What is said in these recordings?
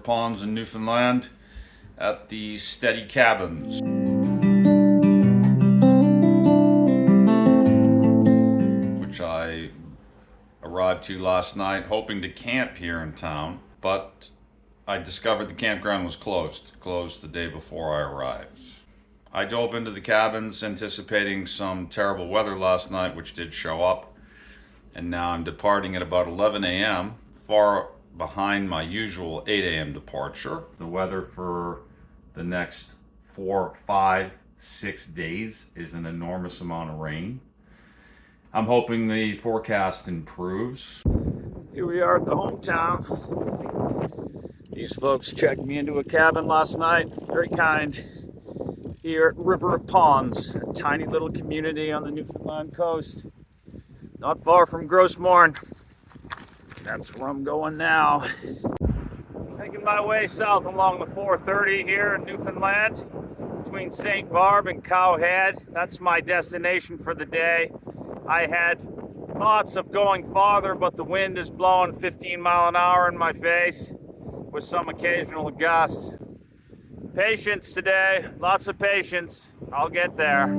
of Ponds in Newfoundland at the Steady Cabins, which I arrived to last night hoping to camp here in town, but I discovered the campground was closed the day before I arrived. I dove into the cabins anticipating some terrible weather last night, which did show up, and now I'm departing at about 11 a.m., far behind my usual 8 a.m. departure. The weather for the next 4, 5, 6 days is an enormous amount of rain. I'm hoping the forecast improves. Here we are at the hometown. These folks checked me into a cabin last night, very kind. Here at River of Ponds, a tiny little community on the Newfoundland coast, not far from Gros, Morne. That's where I'm going now. Making my way south along the 430 here in Newfoundland, between St. Barb and Cowhead. That's my destination for the day. I had thoughts of going farther, but the wind is blowing 15 mile an hour in my face with some occasional gusts. Patience today, lots of patience. I'll get there.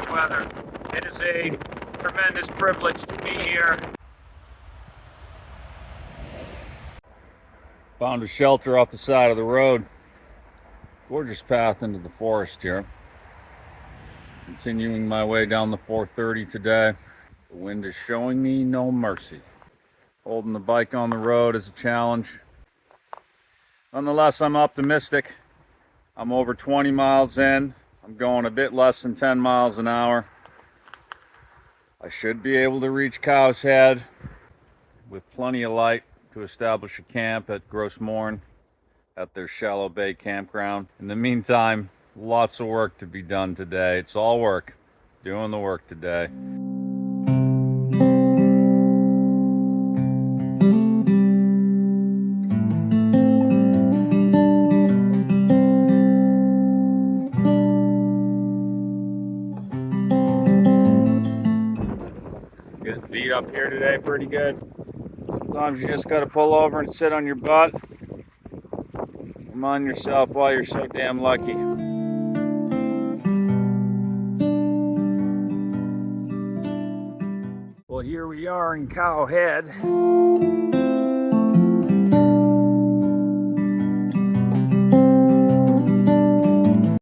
Weather. It is a tremendous privilege to be here. Found a shelter off the side of the road. Gorgeous path into the forest here. Continuing my way down the 430 today. The wind is showing me no mercy. Holding the bike on the road is a challenge. Nonetheless, I'm optimistic. I'm over 20 miles in. I'm going a bit less than 10 miles an hour. I should be able to reach Cow's Head with plenty of light to establish a camp at Gros Morne at their Shallow Bay campground. In the meantime, lots of work to be done today. It's all work. Doing the work today. Getting beat up here today pretty good. Sometimes you just gotta pull over and sit on your butt. Remind yourself why you're so damn lucky. Well, here we are in Cowhead.